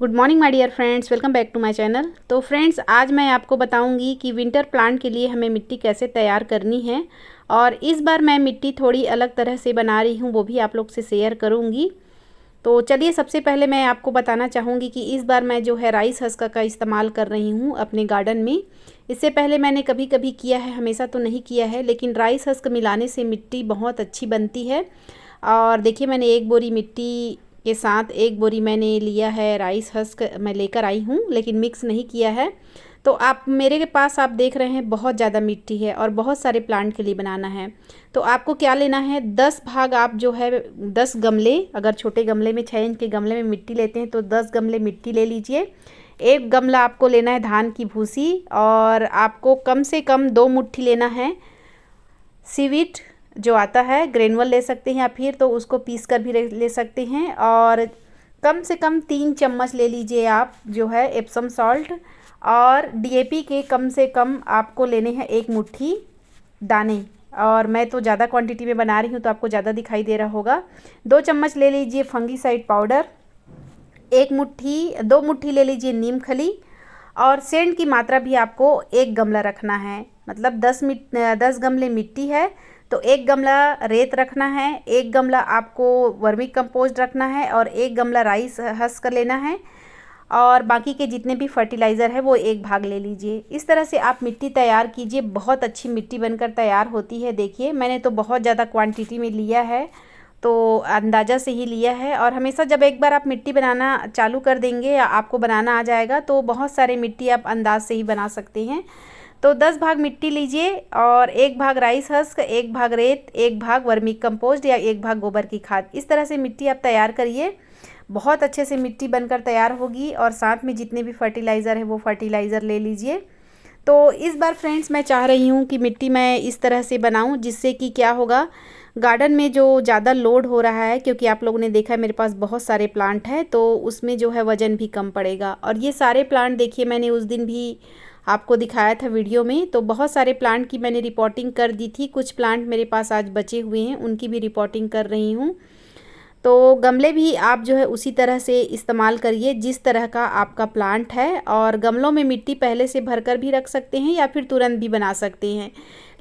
Good morning my dear friends, welcome back to my channel. तो friends, आज मैं आपको बताऊंगी कि विंटर प्लांट के लिए हमें मिट्टी कैसे तैयार करनी है। और इस बार मैं मिट्टी थोड़ी अलग तरह से बना रही हूँ, वो भी आप लोग से शेयर करूँगी। तो चलिए, सबसे पहले मैं आपको बताना चाहूँगी कि इस बार मैं जो है राइस हस्क का इस्तेमाल कर रही हूँ अपने गार्डन में। इससे पहले मैंने कभी कभी किया है, हमेशा तो नहीं किया है, लेकिन राइस हस्क मिलाने से मिट्टी बहुत अच्छी बनती है। और देखिए, मैंने एक बोरी मिट्टी के साथ एक बोरी मैंने लिया है राइस हस्क, मैं लेकर आई हूँ, लेकिन मिक्स नहीं किया है। तो आप मेरे के पास आप देख रहे हैं बहुत ज़्यादा मिट्टी है और बहुत सारे प्लांट के लिए बनाना है। तो आपको क्या लेना है, 10 भाग आप जो है 10 गमले, अगर छोटे गमले में 6 इंच के गमले में मिट्टी लेते हैं तो 10 गमले मिट्टी ले लीजिए। एक गमला आपको लेना है धान की भूसी, और आपको कम से कम 2 मुट्ठी लेना है सीवीड जो आता है, ग्रेनुअल ले सकते हैं या फिर तो उसको पीस कर भी ले सकते हैं। और कम से कम 3 चम्मच ले लीजिए आप जो है एप्सम सॉल्ट। और डीएपी के कम से कम आपको लेने हैं 1 मुट्ठी दाने। और मैं तो ज़्यादा क्वांटिटी में बना रही हूँ तो आपको ज़्यादा दिखाई दे रहा होगा। 2 चम्मच ले लीजिए फंगीसाइड पाउडर, 2 मुट्ठी ले लीजिए नीम खली। और सेंड की मात्रा भी आपको 1 गमला रखना है, मतलब 10 गमले मिट्टी है तो 1 गमला रेत रखना है, 1 गमला आपको वर्मी कंपोस्ट रखना है और 1 गमला राइस हस्क लेना है। और बाकी के जितने भी फर्टिलाइज़र है वो 1 भाग ले लीजिए। इस तरह से आप मिट्टी तैयार कीजिए, बहुत अच्छी मिट्टी बनकर तैयार होती है। देखिए, मैंने तो बहुत ज़्यादा क्वांटिटी में लिया है, तो अंदाज़ा से ही लिया है। और हमेशा जब एक बार आप मिट्टी बनाना चालू कर देंगे या आपको बनाना आ जाएगा तो बहुत सारे मिट्टी आप अंदाज से ही बना सकते हैं। तो 10 भाग मिट्टी लीजिए और 1 भाग राइस हस्क, 1 भाग रेत, 1 भाग वर्मी कंपोस्ट या 1 भाग गोबर की खाद। इस तरह से मिट्टी आप तैयार करिए, बहुत अच्छे से मिट्टी बनकर तैयार होगी। और साथ में जितने भी फर्टिलाइज़र है वो फर्टिलाइज़र ले लीजिए। तो इस बार फ्रेंड्स, मैं चाह रही हूँ कि मिट्टी मैं इस तरह से बनाऊँ जिससे कि क्या होगा, गार्डन में जो ज़्यादा लोड हो रहा है, क्योंकि आप लोगों ने देखा है मेरे पास बहुत सारे प्लांट हैं, तो उसमें जो है वज़न भी कम पड़ेगा। और ये सारे प्लांट देखिए, मैंने उस दिन भी आपको दिखाया था वीडियो में, तो बहुत सारे प्लांट की मैंने रिपोर्टिंग कर दी थी। कुछ प्लांट मेरे पास आज बचे हुए हैं, उनकी भी रिपोर्टिंग कर रही हूँ। तो गमले भी आप जो है उसी तरह से इस्तेमाल करिए जिस तरह का आपका प्लांट है। और गमलों में मिट्टी पहले से भरकर भी रख सकते हैं या फिर तुरंत भी बना सकते हैं,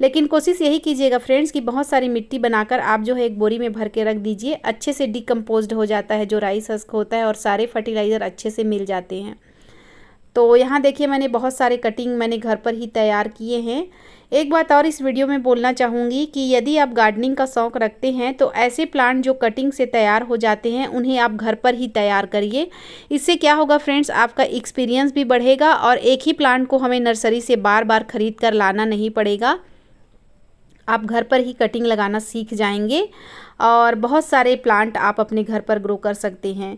लेकिन कोशिश यही कीजिएगा फ्रेंड्स कि बहुत सारी मिट्टी बनाकर आप जो है एक बोरी में भर के रख दीजिए। अच्छे से डिकम्पोज्ड हो जाता है जो राइस हस्क होता है और सारे फर्टिलाइज़र अच्छे से मिल जाते हैं। तो यहाँ देखिए, मैंने बहुत सारे कटिंग मैंने घर पर ही तैयार किए हैं। एक बात और इस वीडियो में बोलना चाहूँगी कि यदि आप गार्डनिंग का शौक़ रखते हैं तो ऐसे प्लांट जो कटिंग से तैयार हो जाते हैं उन्हें आप घर पर ही तैयार करिए। इससे क्या होगा फ्रेंड्स, आपका एक्सपीरियंस भी बढ़ेगा और एक ही प्लांट को हमें नर्सरी से बार बार ख़रीद कर लाना नहीं पड़ेगा। आप घर पर ही कटिंग लगाना सीख जाएंगे और बहुत सारे प्लांट आप अपने घर पर ग्रो कर सकते हैं।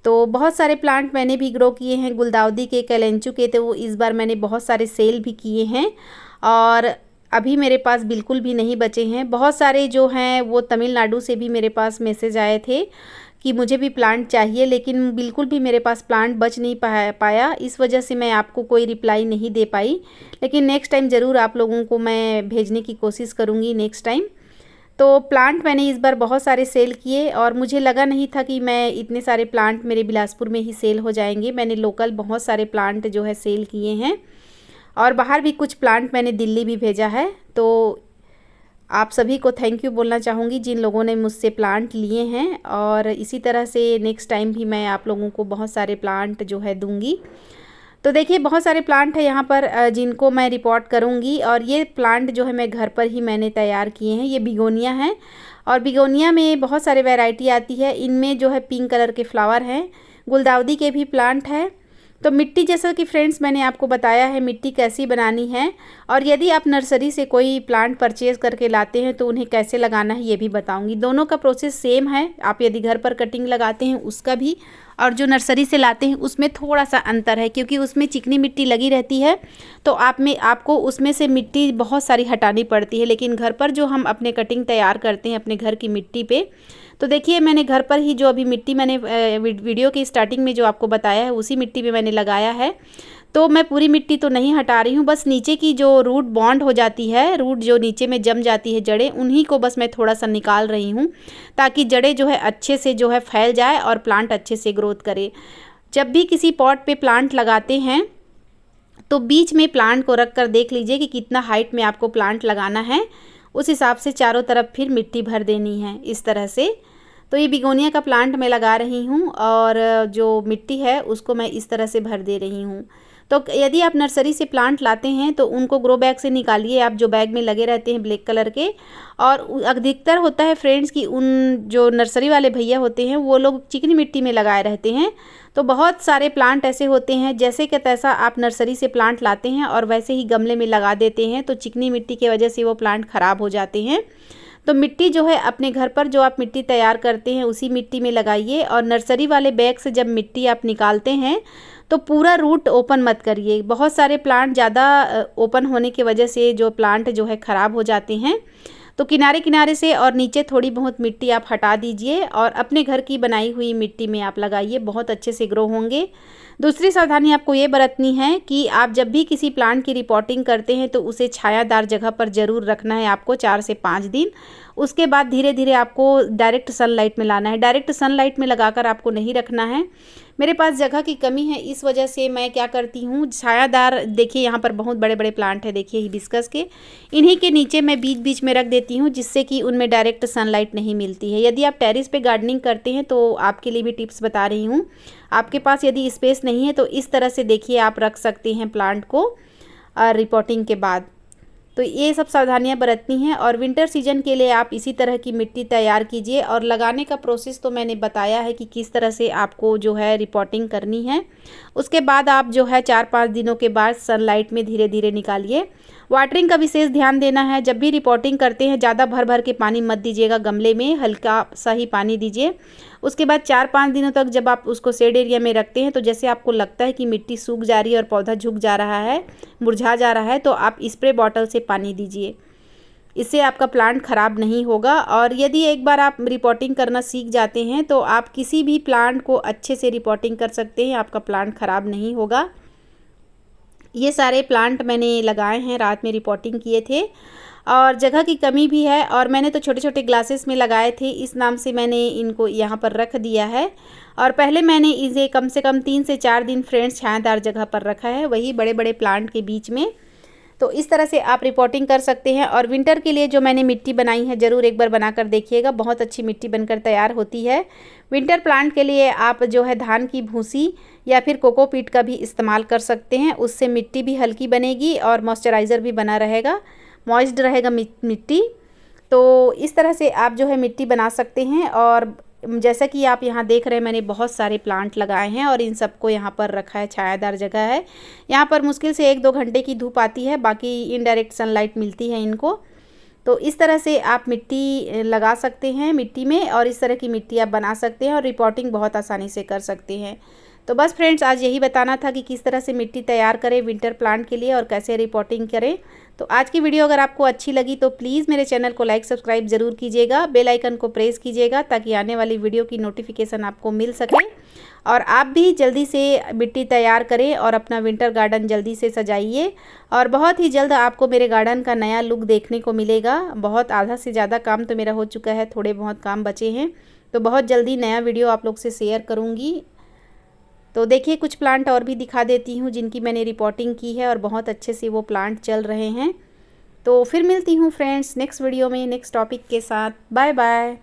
तो बहुत सारे प्लांट मैंने भी ग्रो किए हैं, गुलदाउदी के, कैलेंचू के, तो वो इस बार मैंने बहुत सारे सेल भी किए हैं। और अभी मेरे पास बिल्कुल भी नहीं बचे हैं। बहुत सारे जो हैं वो तमिलनाडु से भी मेरे पास मैसेज आए थे कि मुझे भी प्लांट चाहिए, लेकिन बिल्कुल भी मेरे पास प्लांट बच नहीं पाया। इस वजह से मैं आपको कोई रिप्लाई नहीं दे पाई, लेकिन नेक्स्ट टाइम ज़रूर आप लोगों को मैं भेजने की कोशिश करूँगी नेक्स्ट टाइम। तो प्लांट मैंने इस बार बहुत सारे सेल किए और मुझे लगा नहीं था कि मैं इतने सारे प्लांट मेरे बिलासपुर में ही सेल हो जाएंगे। मैंने लोकल बहुत सारे प्लांट जो है सेल किए हैं और बाहर भी कुछ प्लांट मैंने दिल्ली भी भेजा है। तो आप सभी को थैंक यू बोलना चाहूँगी जिन लोगों ने मुझसे प्लांट लिए हैं। और इसी तरह से नेक्स्ट टाइम भी मैं आप लोगों को बहुत सारे प्लांट जो है दूँगी। तो देखिए, बहुत सारे प्लांट है यहाँ पर जिनको मैं रिपोर्ट करूँगी। और ये प्लांट जो है मैं घर पर ही मैंने तैयार किए हैं। ये बिगोनिया है और बिगोनिया में बहुत सारे वैरायटी आती है। इनमें जो है पिंक कलर के फ्लावर हैं। गुलदाउदी के भी प्लांट है। तो मिट्टी, जैसा कि फ्रेंड्स मैंने आपको बताया है मिट्टी कैसी बनानी है, और यदि आप नर्सरी से कोई प्लांट परचेज़ करके लाते हैं तो उन्हें कैसे लगाना है ये भी बताऊंगी। दोनों का प्रोसेस सेम है। आप यदि घर पर कटिंग लगाते हैं उसका भी, और जो नर्सरी से लाते हैं उसमें थोड़ा सा अंतर है, क्योंकि उसमें चिकनी मिट्टी लगी रहती है तो आपको उसमें से मिट्टी बहुत सारी हटानी पड़ती है। लेकिन घर पर जो हम अपने कटिंग तैयार करते हैं अपने घर की मिट्टी पे, तो देखिए मैंने घर पर ही जो अभी मिट्टी मैंने वीडियो की स्टार्टिंग में जो आपको बताया है उसी मिट्टी में मैंने लगाया है। तो मैं पूरी मिट्टी तो नहीं हटा रही हूँ, बस नीचे की जो रूट बॉन्ड हो जाती है, रूट जो नीचे में जम जाती है जड़ें, उन्हीं को बस मैं थोड़ा सा निकाल रही हूँ ताकि जड़ें जो है अच्छे से जो है फैल जाए और प्लांट अच्छे से ग्रोथ करे। जब भी किसी पॉट पे प्लांट लगाते हैं तो बीच में प्लांट को रख कर देख लीजिए कि कितना हाइट में आपको प्लांट लगाना है, उस हिसाब से चारों तरफ फिर मिट्टी भर देनी है इस तरह से। तो ये बिगोनिया का प्लांट मैं लगा रही हूँ और जो मिट्टी है उसको मैं इस तरह से भर दे रही हूँ। तो यदि आप नर्सरी से प्लांट लाते हैं तो उनको ग्रो बैग से निकालिए, आप जो बैग में लगे रहते हैं ब्लैक कलर के। और अधिकतर होता है फ्रेंड्स कि उन जो नर्सरी वाले भैया होते हैं वो लोग चिकनी मिट्टी में लगाए रहते हैं। तो बहुत सारे प्लांट ऐसे होते हैं जैसे कि तैसा आप नर्सरी से प्लांट लाते हैं और वैसे ही गमले में लगा देते हैं, तो चिकनी मिट्टी की वजह से वो प्लांट ख़राब हो जाते हैं। तो मिट्टी जो है अपने घर पर जो आप मिट्टी तैयार करते हैं उसी मिट्टी में लगाइए। और नर्सरी वाले बैग से जब मिट्टी आप निकालते हैं तो पूरा रूट ओपन मत करिए। बहुत सारे प्लांट ज़्यादा ओपन होने की वजह से जो प्लांट जो है ख़राब हो जाते हैं। तो किनारे किनारे से और नीचे थोड़ी बहुत मिट्टी आप हटा दीजिए और अपने घर की बनाई हुई मिट्टी में आप लगाइए, बहुत अच्छे से ग्रो होंगे। दूसरी सावधानी आपको ये बरतनी है कि आप जब भी किसी प्लांट की रिपोर्टिंग करते हैं तो उसे छायादार जगह पर ज़रूर रखना है आपको 4 से 5 दिन। उसके बाद धीरे धीरे आपको डायरेक्ट सनलाइट में लाना है। डायरेक्ट सनलाइट में लगाकर आपको नहीं रखना है। मेरे पास जगह की कमी है, इस वजह से मैं क्या करती हूँ, छायादार, देखिए यहाँ पर बहुत बड़े बड़े प्लांट है, देखिए हिबिस्कस के, इन्हीं के नीचे मैं बीच बीच में रख देती हूँ जिससे कि उनमें डायरेक्ट सनलाइट नहीं मिलती है। यदि आप टेरेस पे गार्डनिंग करते हैं तो आपके लिए भी टिप्स बता रही हूँ। आपके पास यदि स्पेस नहीं है तो इस तरह से देखिए आप रख सकते हैं प्लांट को रिपोर्टिंग के बाद। तो ये सब सावधानियां बरतनी हैं। और विंटर सीजन के लिए आप इसी तरह की मिट्टी तैयार कीजिए। और लगाने का प्रोसेस तो मैंने बताया है कि किस तरह से आपको जो है रिपोर्टिंग करनी है। उसके बाद आप जो है 4-5 दिनों के बाद सनलाइट में धीरे धीरे निकालिए। वाटरिंग का विशेष ध्यान देना है। जब भी रिपोर्टिंग करते हैं ज़्यादा भर भर के पानी मत दीजिएगा, गमले में हल्का सा ही पानी दीजिए। उसके बाद 4-5 दिनों तक जब आप उसको शेड एरिया में रखते हैं तो जैसे आपको लगता है कि मिट्टी सूख जा रही है और पौधा झुक जा रहा है, मुरझा जा रहा है, तो आप स्प्रे बॉटल से पानी दीजिए। इससे आपका प्लांट ख़राब नहीं होगा। और यदि एक बार आप रिपोर्टिंग करना सीख जाते हैं तो आप किसी भी प्लांट को अच्छे से रिपोर्टिंग कर सकते हैं, आपका प्लांट ख़राब नहीं होगा। ये सारे प्लांट मैंने लगाए हैं, रात में रिपोर्टिंग किए थे। और जगह की कमी भी है और मैंने तो छोटे छोटे ग्लासेस में लगाए थे, इस नाम से मैंने इनको यहाँ पर रख दिया है। और पहले मैंने इसे कम से कम 3 से 4 दिन फ्रेंड्स छायादार जगह पर रखा है, वही बड़े बड़े प्लांट के बीच में। तो इस तरह से आप रिपोर्टिंग कर सकते हैं। और विंटर के लिए जो मैंने मिट्टी बनाई है ज़रूर एक बार बनाकर देखिएगा, बहुत अच्छी मिट्टी बनकर तैयार होती है। विंटर प्लांट के लिए आप जो है धान की भूसी या फिर कोकोपीट का भी इस्तेमाल कर सकते हैं, उससे मिट्टी भी हल्की बनेगी और मॉइस्चराइज़र भी बना रहेगा, मॉइस्ड रहेगा मिट्टी। तो इस तरह से आप जो है मिट्टी बना सकते हैं। और जैसा कि आप यहाँ देख रहे हैं मैंने बहुत सारे प्लांट लगाए हैं और इन सबको यहाँ पर रखा है, छायादार जगह है। यहाँ पर मुश्किल से 1-2 घंटे की धूप आती है, बाकी इनडायरेक्ट सनलाइट मिलती है इनको। तो इस तरह से आप मिट्टी लगा सकते हैं मिट्टी में, और इस तरह की मिट्टी आप बना सकते हैं और रिपोर्टिंग बहुत आसानी से कर सकते हैं। तो बस फ्रेंड्स आज यही बताना था कि किस तरह से मिट्टी तैयार करें विंटर प्लांट के लिए और कैसे रिपोर्टिंग करें। तो आज की वीडियो अगर आपको अच्छी लगी तो प्लीज़ मेरे चैनल को लाइक सब्सक्राइब ज़रूर कीजिएगा, बेल आइकन को प्रेस कीजिएगा ताकि आने वाली वीडियो की नोटिफिकेशन आपको मिल सके। और आप भी जल्दी से मिट्टी तैयार करें और अपना विंटर गार्डन जल्दी से सजाइए। और बहुत ही जल्द आपको मेरे गार्डन का नया लुक देखने को मिलेगा। बहुत आधा से ज़्यादा काम तो मेरा हो चुका है, थोड़े बहुत काम बचे हैं, तो बहुत जल्दी नया वीडियो आप लोग से शेयर करूँगी। तो देखिए कुछ प्लांट और भी दिखा देती हूँ जिनकी मैंने रिपोर्टिंग की है और बहुत अच्छे से वो प्लांट चल रहे हैं। तो फिर मिलती हूँ फ्रेंड्स नेक्स्ट वीडियो में नेक्स्ट टॉपिक के साथ। Bye bye.